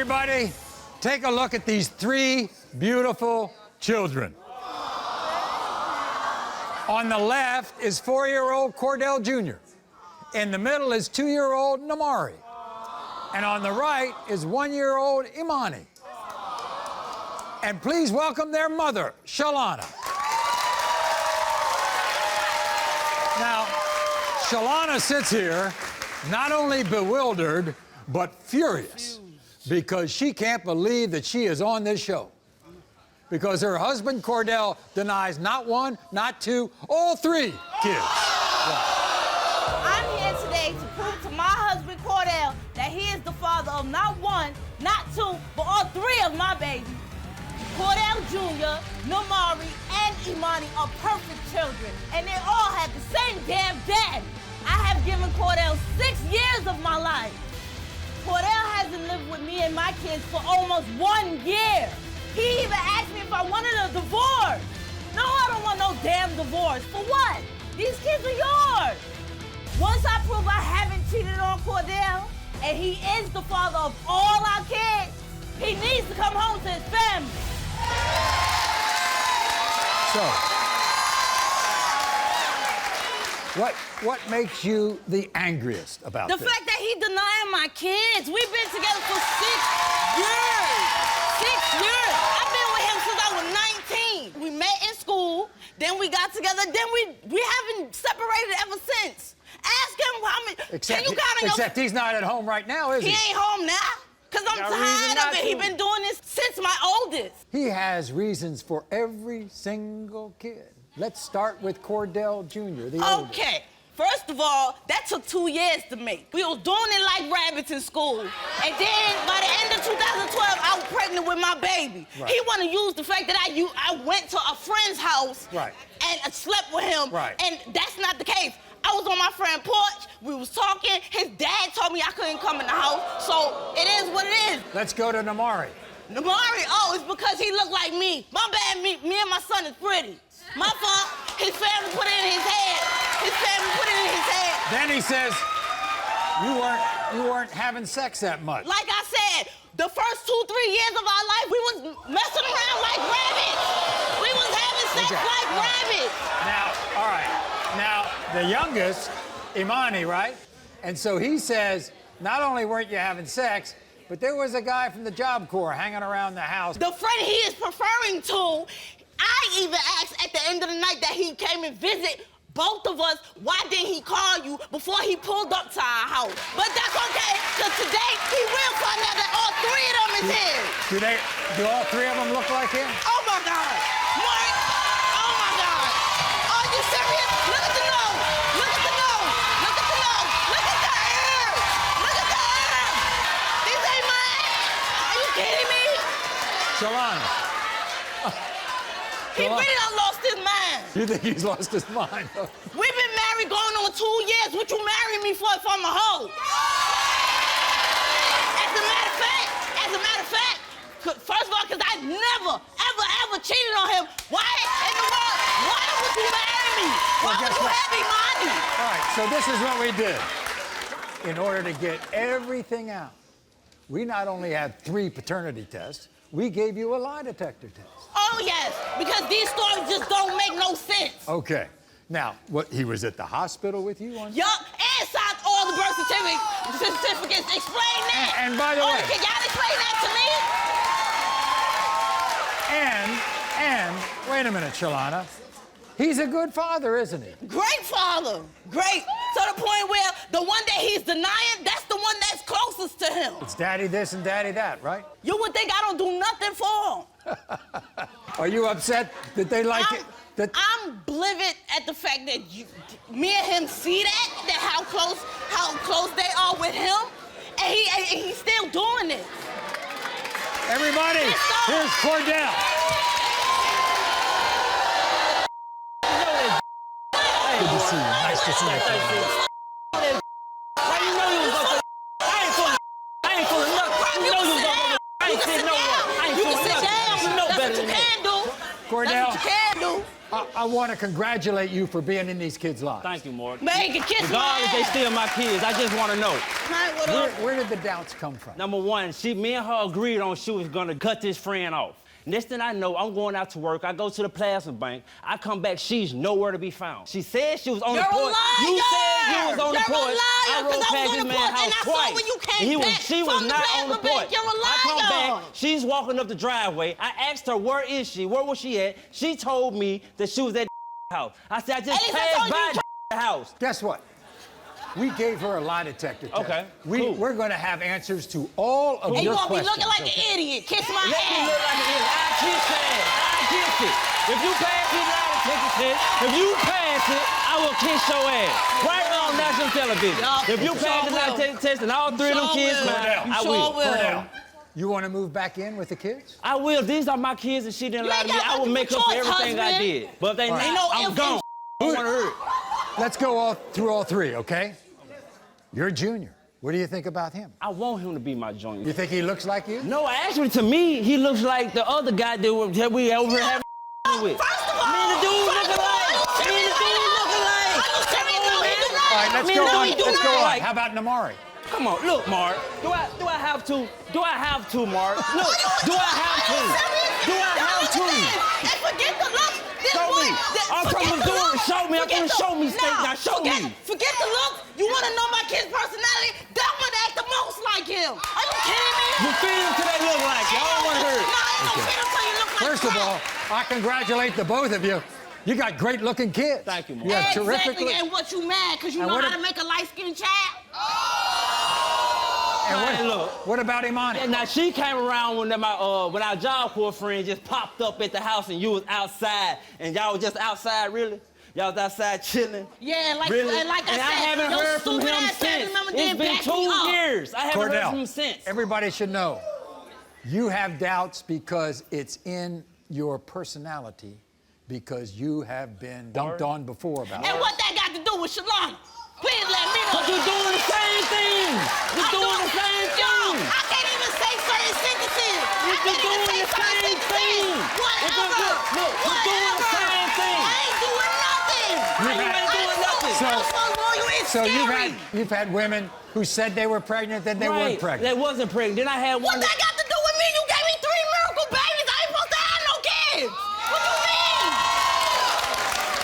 everybody, take a look at these three beautiful children. On the left is 4-year-old Cordell Jr. In the middle is 2-year-old Maury. And on the right is 1-year-old Imani. And please welcome their mother, Shelona. Now, Shelona sits here not only bewildered, but furious because she can't believe that she is on this show. Because her husband, Cordell, denies not one, not two, all three kids. I'm here today to prove to my husband, Cordell, that he is the father of not one, not two, but all three of my babies. Cordell Jr., Maury, and Imani are perfect children, and they all have the same damn dad. I have given Cordell 6 years of my life. Cordell hasn't lived with me and my kids for almost 1 year. He even asked me if I wanted a divorce. No, I don't want no damn divorce. For what? These kids are yours. Once I prove I haven't cheated on Cordell, and he is the father of all our kids, he needs to come home to his family. So, what makes you the angriest about this? The fact that he denying my kids. We've been together for 6 years. 6 years. I've been with him since I was 19. We met in school, then we got together, then we haven't separated ever since. Ask him how many. Except he's not at home right now, is he? He ain't home now. Because I'm tired of it. He's been doing this since my oldest. He has reasons for every single kid. Let's start with Cordell Jr., the oldest. Okay. First of all, that took 2 years to make. We was doing it like rabbits in school. And then by the end of 2012, I was pregnant with my baby. Right. He want to use the fact that I went to a friend's house and slept with him. Right. And that's not the case. I was on my friend's porch, we was talking, his dad told me I couldn't come in the house, so it is what it is. Let's go to Maury. Maury, oh, it's because he looked like me. My bad, me and my son is pretty. My fault, his family put it in his head. His family put it in his head. Then he says, you weren't having sex that much. Like I said, the first 2-3 years of our life, we was messing around like rabbits. We was having sex like rabbits. Now, all right. Now, the youngest, Imani, right? And so he says, not only weren't you having sex, but there was a guy from the Job Corps hanging around the house. The friend he is preferring to, I even asked at the end of the night that he came and visit both of us, why didn't he call you before he pulled up to our house? But that's okay, because today he will find out that all three of them is his. Do all three of them look like him? Oh my God, Mark, oh my God. Are you serious? Look at the nose, look at the nose, look at the nose, look at the ears, look at the ears. These ain't mine. Are you kidding me? Shelona. He really done lost his mind. You think he's lost his mind? We've been married going on 2 years. What you marry me for if I'm a hoe? As a matter of fact, first of all, because I never, ever cheated on him. Why in the world? Why would you marry me? Why would you have me money? All right, so this is what we did. In order to get everything out, we not only had 3 paternity tests, we gave you a lie detector test. Oh, yes, because these stories just don't make no sense. Okay. Now, he was at the hospital with you on? Yup, and signed all the birth certificates. Explain that. And by the way... Can y'all explain that to me? And, wait a minute, Shelona. He's a good father, isn't he? Great father. Great. To the point where the one that he's denying, that's the one that's closest to him. It's daddy this and daddy that, right? You would think I don't do nothing for him. Are you upset that they like it? I'm livid at the fact that me and him see that how close they are with him, and he's still doing it. Everybody, here's Cordell. Good to see you. Nice to see you. Why you know you was gonna say? I ain't fooling nothing. You know you was gonna. I ain't saying no one. I ain't fooling nothing. You know better than that. Cordell. That's what you can do. I want to congratulate you for being in these kids' lives. Thank you, Mark. Man, you can kiss my Regardless, they ass. still my kids. I just want to know. Man, what up? Where did the doubts come from? Number one, me and her agreed on she was gonna cut this friend off. Next thing I know, I'm going out to work. I go to the plasma bank. I come back, she's nowhere to be found. She said she was on the porch. You're a liar! You said you was on the You're a porch. liar, I 'cause rode I was past on this the man's porch house and I saw twice. when you came And back she was from the not on plasma the porch. bank. You're a I come liar. back, she's walking up the driveway. I asked her, where is she? Where was she at? She told me that she was at the house. I said, I just At least I passed told by you the house. Guess what? We gave her a lie detector test. Okay, cool. We're going to have answers to all of And your you gonna questions. be looking like okay? an idiot. Kiss my Let me look ass. like an idiot. I kiss that. I kiss it. If you pass this lie detector test, if you pass it, I will kiss your ass. Right on national television. Yup, If you you pass sure the lie will. detector test and all three of them Sure kids, will. man, I You sure will. will. Cordell, you want to move back in with the kids? I will. These are my kids and she didn't You lie ain't to me. got I will nothing make but up for choice, everything I husband. did. But if they right. ain't, no I'm ifs gone. and I don't want to hurt. Let's go through all three, okay? You're Junior. What do you think about him? I want him to be my junior. You think he looks like you? No, actually, to me, he looks like the other guy that we over here having with. First of all, Me and the dude look alike. Me and the dude look alike. Are you serious? No, he do All not. right, let's Me go and on. the dude Let's do go on. like- How about Namari? Come on, look, Mark. Do I have to? Do I have to, Mark? Look, do I have to? Do I have to? And forget the look. This Show boy, me. I'm forget from the Missouri. look. Show me. I'm Forget gonna the- show me, State. Now show me. Forget the look. You want to know my kid's personality? That one act the most like him. Are you kidding me? You feel him till they look like you. I don't want to hurt. No, I ain't gonna fit him till you look like First of crap. all, I congratulate the both of you. You got great-looking kids. Thank you, Mark. You have Exactly, terrific. and what you mad? Because you And know what how if- to make a light-skinned child? Man, look. What about Imani? Yeah, now she came around when when our job corps friend just popped up at the house and you was outside and y'all was just outside, really? Y'all was outside chilling. Yeah, like, Really? and like I and said, I haven't your heard from stupid him ass family since. member It's didn't been back me 2 up. years. I haven't heard from him since. Everybody should know you have doubts because it's in your personality because you have been dumped on before about And it. what that got to do with Shelona? Please let me know. But you're doing the same thing. You're doing the same thing. I can't even say certain sentences. You're doing the same thing. Whatever. Look, you're doing the same thing. I ain't doing nothing. You ain't doing nothing. So you've had women who said they were pregnant, then they weren't pregnant. They wasn't pregnant. Then I had What one. that got to do with me? You gave me 3 miracle babies. I ain't supposed to have no kids. What you mean?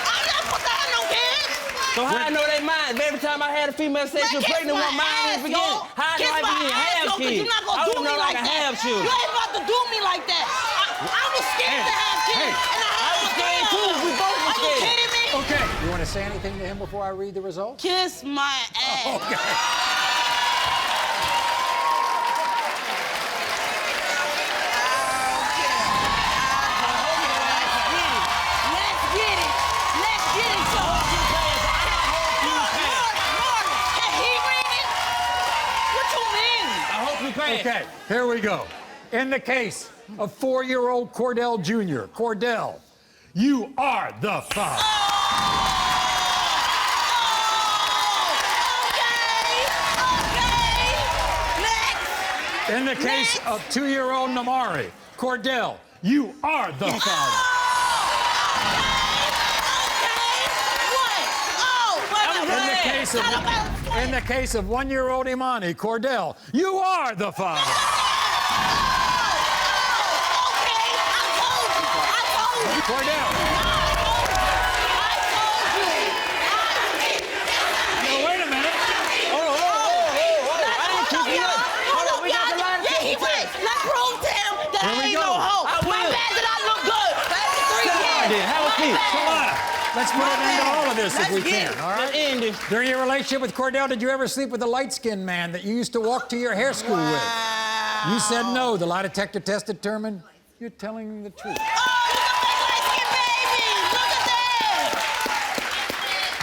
I'm not supposed to have no kids. So how I know they mine? Every time I had a female say she was Kiss pregnant my with mine in ass, the beginning. yo. How do Kiss I my even ass, have yo, 'cause kids? you're not gonna I do don't me know like I can that. have You children. ain't about to do me like that. I was scared to have kids. hey. And I was scared too. We both were Are you scared. kidding me? Okay. You want to say anything to him before I read the results? Kiss my ass. Okay. Let's get it. Let's get it, so. Mark, can he read it? What you mean? I hope you pass. Okay, here we go. In the case of 4-year-old Cordell Jr., Cordell, you are the father. Okay. In the case of 2-year-old Namari, Cordell, you are the father. In the case of 1-year-old Imani, Cordell, you are the father. Cordell. No, wait a minute. Hold on. I ain't kicking you. Hold on, we got the line. Yeah, he went. Let's prove to him that Here I we ain't go. no hoe. I My will. bad that I look good. That's the 3 kids. Then have a seat. Shelona, let's put an end to all of this if we can, all Let's right? end this. During your relationship with Cordell, did you ever sleep with a light-skinned man that you used to walk to your hair school with? You said no. The lie detector test determined you're telling the truth.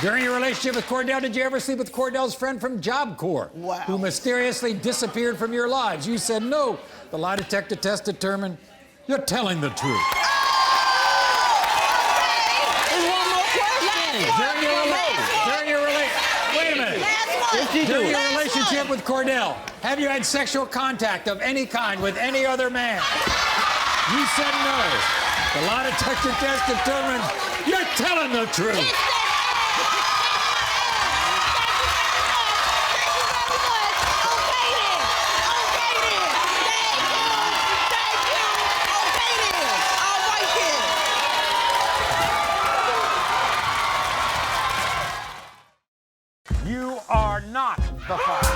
During your relationship with Cordell, did you ever sleep with Cordell's friend from Job Corps, who mysteriously disappeared from your lives? You said no. The lie detector test determined you're telling the truth. During your relationship with Cordell, have you had sexual contact of any kind with any other man? You said no. The lie detector test determined You're telling the truth. Thank you very much. Okay then. Okay then. Thank you. Okay then. All right then. You are not the father.